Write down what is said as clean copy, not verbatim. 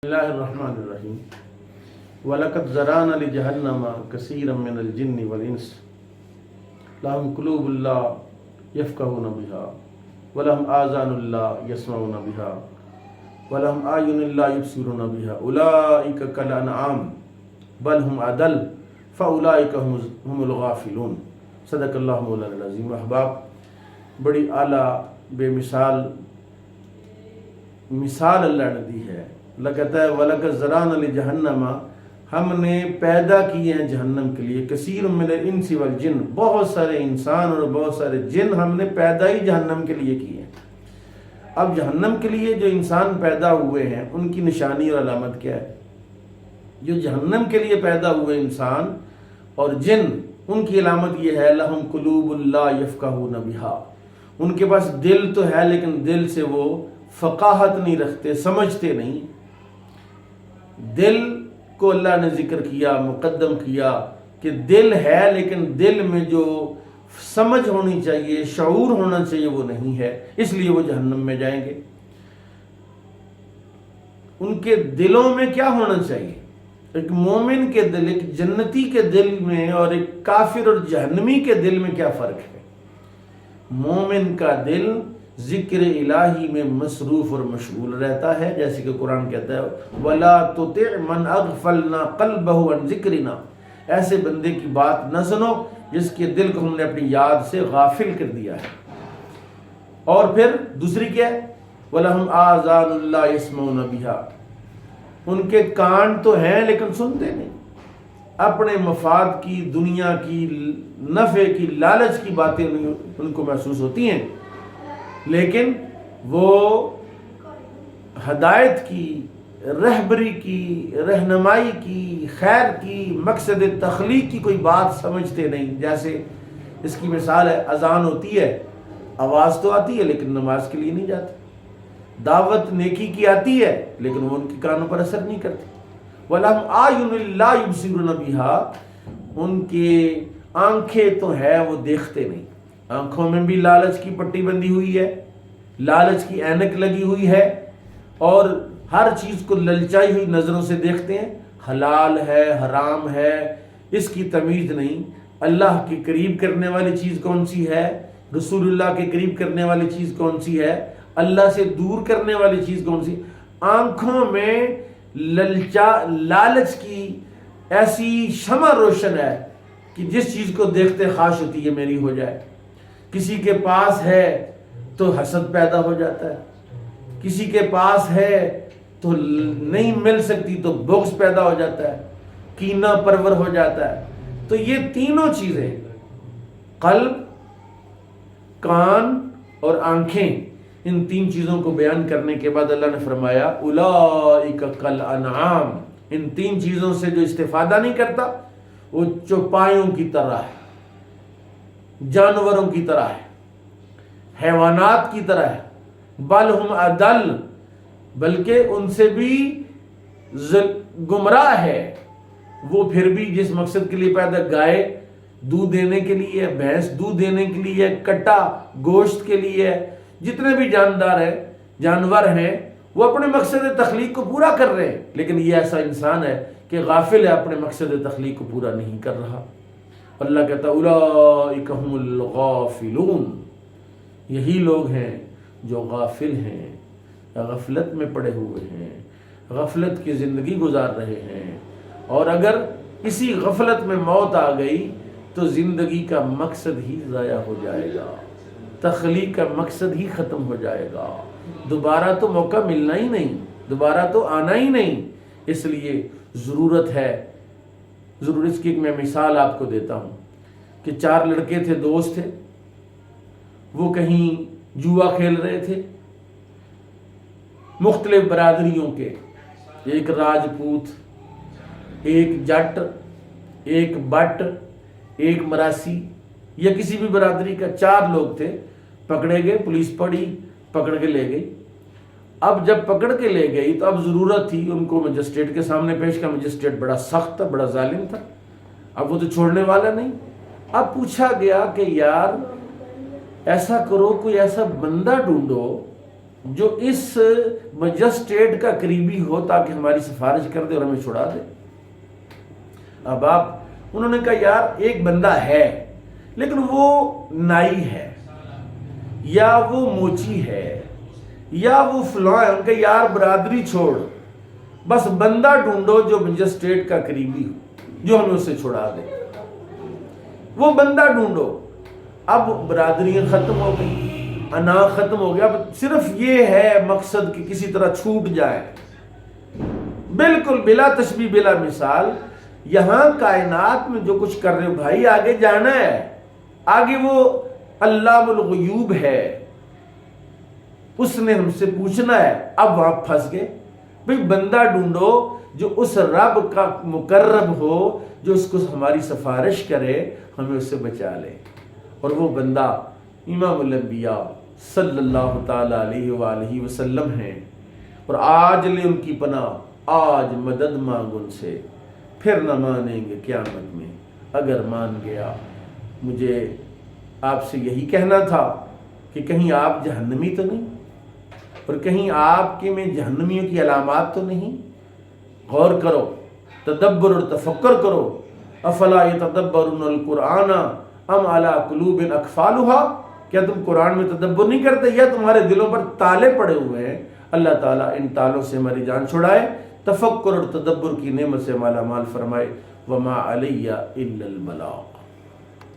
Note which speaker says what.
Speaker 1: اللہ الرحمن الرحیم وَلَقَدْ ذَرَأْنَا لِجَهَنَّمَ كَثِيرًا مِنَ الْجِنِّ وَالْإِنسِ لَهُمْ قُلُوبٌ لَا يَفْقَهُونَ بِهَا وَلَهُمْ آذَانٌ لَا يَسْمَعُونَ بِهَا وَلَهُمْ أَعْيُنٌ لَا يُبْصِرُونَ بِهَا أُولَئِكَ كَالْأَنْعَامِ بَلْ هُمْ أَضَلُّ فَأُولَئِكَ هُمُ الْغَافِلُونَ صدق اللہ مولانا العظیم۔ احباب، بڑی اعلیٰ بے مثال اللہ نے دی ہے۔ اللہ کہتا ہے وَلَقَدْ ذَرَأْنَا لِجَهَنَّمَ، ہم نے پیدا کیے ہیں جہنم کے لیے، کثیر من الانس والجن، بہت سارے انسان اور بہت سارے جن ہم نے پیدا ہی جہنم کے لیے کیے ہیں۔ اب جہنم کے لیے جو انسان پیدا ہوئے ہیں ان کی نشانی اور علامت کیا ہے؟ جو جہنم کے لیے پیدا ہوئے انسان اور جن، ان کی علامت یہ ہے لَهُمْ قُلُوبٌ لَا يَفْقَهُونَ بِهَا، ان کے پاس دل تو ہے لیکن دل سے وہ فقاہت نہیں رکھتے، سمجھتے نہیں۔ دل کو اللہ نے ذکر کیا، مقدم کیا کہ دل ہے لیکن دل میں جو سمجھ ہونی چاہیے، شعور ہونا چاہیے، وہ نہیں ہے، اس لیے وہ جہنم میں جائیں گے۔ ان کے دلوں میں کیا ہونا چاہیے؟ ایک مومن کے دل، ایک جنتی کے دل میں اور ایک کافر اور جہنمی کے دل میں کیا فرق ہے؟ مومن کا دل ذکر الہی میں مصروف اور مشغول رہتا ہے، جیسے کہ قرآن کہتا ہے وَلَا تُطِعْ مَنْ أَغْفَلْنَا قَلْبَهُ عَنْ ذِكْرِنَا، ایسے بندے کی بات نہ سنو جس کے دل کو ہم نے اپنی یاد سے غافل کر دیا ہے۔ اور پھر دوسری کیا ہے؟ وَلَهُمْ آذَانٌ لَا يَسْمَعُونَ بِهَا، ان کے کان تو ہیں لیکن سنتے نہیں، اپنے مفاد کی، دنیا کی، نفع کی، لالچ کی باتیں ان کو محسوس ہوتی ہیں، لیکن وہ ہدایت کی، رہبری کی، رہنمائی کی، خیر کی، مقصد تخلیق کی کوئی بات سمجھتے نہیں۔ جیسے اس کی مثال ہے، اذان ہوتی ہے، آواز تو آتی ہے لیکن نماز کے لیے نہیں جاتی، دعوت نیکی کی آتی ہے لیکن وہ ان کے کانوں پر اثر نہیں کرتی۔ وَلَهُمْ أَعْيُنٌ لَا يُبْصِرُونَ بِهَا، ان کے آنکھیں تو ہے وہ دیکھتے نہیں، آنکھوں میں بھی لالچ کی پٹی بندھی ہوئی ہے، لالچ کی اینک لگی ہوئی ہے، اور ہر چیز کو للچائی ہوئی نظروں سے دیکھتے ہیں، حلال ہے، حرام ہے، اس کی تمیز نہیں۔ اللہ کے قریب کرنے والی چیز کون سی ہے، رسول اللہ کے قریب کرنے والی چیز کون سی ہے، اللہ سے دور کرنے والی چیز کون سی۔ آنکھوں میں لالچ کی ایسی شمع روشن ہے کہ جس چیز کو دیکھتے خواہش ہوتی ہے میری ہو جائے۔ کسی کے پاس ہے تو حسد پیدا ہو جاتا ہے، کسی کے پاس ہے تو نہیں مل سکتی تو بغض پیدا ہو جاتا ہے، کینہ پرور ہو جاتا ہے۔ تو یہ تینوں چیزیں، قلب، کان اور آنکھیں، ان تین چیزوں کو بیان کرنے کے بعد اللہ نے فرمایا اولئک کالانعام، ان تین چیزوں سے جو استفادہ نہیں کرتا وہ چوپایوں کی طرح ہے، جانوروں کی طرح ہے، حیوانات کی طرح ہے، بل ہم اضل، بلکہ ان سے بھی گمراہ ہے۔ وہ پھر بھی جس مقصد کے لیے پیدا، گائے دودھ دینے کے لیے، بھینس دودھ دینے کے لیے، کٹا گوشت کے لیے، جتنے بھی جانور ہیں وہ اپنے مقصد تخلیق کو پورا کر رہے ہیں، لیکن یہ ایسا انسان ہے کہ غافل ہے، اپنے مقصد تخلیق کو پورا نہیں کر رہا۔ اللہ کہتا اولئک ھم الغافلون، یہی لوگ ہیں جو غافل ہیں، غفلت میں پڑے ہوئے ہیں، غفلت کی زندگی گزار رہے ہیں، اور اگر اسی غفلت میں موت آ گئی تو زندگی کا مقصد ہی ضائع ہو جائے گا، تخلیق کا مقصد ہی ختم ہو جائے گا، دوبارہ تو موقع ملنا ہی نہیں، دوبارہ تو آنا ہی نہیں۔ اس لیے ضرورت ہے، اس کی میں مثال آپ کو دیتا ہوں کہ 4 لڑکے تھے، دوست تھے، وہ کہیں جوا کھیل رہے تھے، مختلف برادریوں کے، ایک راجپوت، ایک جٹ، ایک بٹ، ایک مراسی، یا کسی بھی برادری کا 4 لوگ تھے، پکڑے گئے، پولیس پڑی، پکڑ کے لے گئی۔ اب جب پکڑ کے لے گئی تو اب ضرورت تھی ان کو مجسٹریٹ کے سامنے پیش کا، مجسٹریٹ بڑا سخت تھا، بڑا ظالم تھا، اب وہ تو چھوڑنے والا نہیں۔ اب پوچھا گیا کہ یار ایسا کرو، کوئی ایسا بندہ ڈھونڈو جو اس مجسٹریٹ کا قریبی ہو تاکہ ہماری سفارش کر دے اور ہمیں چھڑا دے۔ اب انہوں نے کہا یار ایک بندہ ہے لیکن وہ نائی ہے یا وہ موچی ہے یا وہ فلاں ہے، ان کا یار برادری چھوڑ، بس بندہ ڈھونڈو جو مجسٹریٹ کا قریبی ہو جو ہمیں اسے چھڑا دے، وہ بندہ ڈھونڈو۔ اب برادریاں ختم ہو گئی، انا ختم ہو گیا، اب صرف یہ ہے مقصد کہ کسی طرح چھوٹ جائے، بالکل بلا تشبیہ بلا مثال۔ یہاں کائنات میں جو کچھ کر رہے ہو بھائی، آگے جانا ہے، آگے وہ علام الغیوب ہے، اس نے ہم سے پوچھنا ہے۔ اب وہاں پھنس گئے، بھئی بندہ ڈھونڈو جو اس رب کا مقرب ہو، جو اس کو ہماری سفارش کرے، ہمیں اس سے بچا لے۔ اور وہ بندہ امام الانبیاء صلی اللہ تعالی علیہ وآلہ وسلم ہیں، اور آج لے ان کی پناہ، آج مدد مانگ ان سے، پھر نہ مانیں گے قیامت میں۔ اگر مان گیا، مجھے آپ سے یہی کہنا تھا کہ کہیں آپ جہنمی تو نہیں، اور کہیں آپ کے میں جہنمیوں کی علامات تو نہیں؟ غور کرو، تدبر اور تفکر کرو۔ افلا یتدبرون القرآن ام علی قلوب اقفالها، کیا تم قرآن میں تدبر نہیں کرتے یا تمہارے دلوں پر تالے پڑے ہوئے ہیں؟ اللہ تعالیٰ ان تالوں سے ہماری جان چھڑائے، تفکر اور تدبر کی نعمت سے مالا مال فرمائے۔ وما علی الا البلاغ۔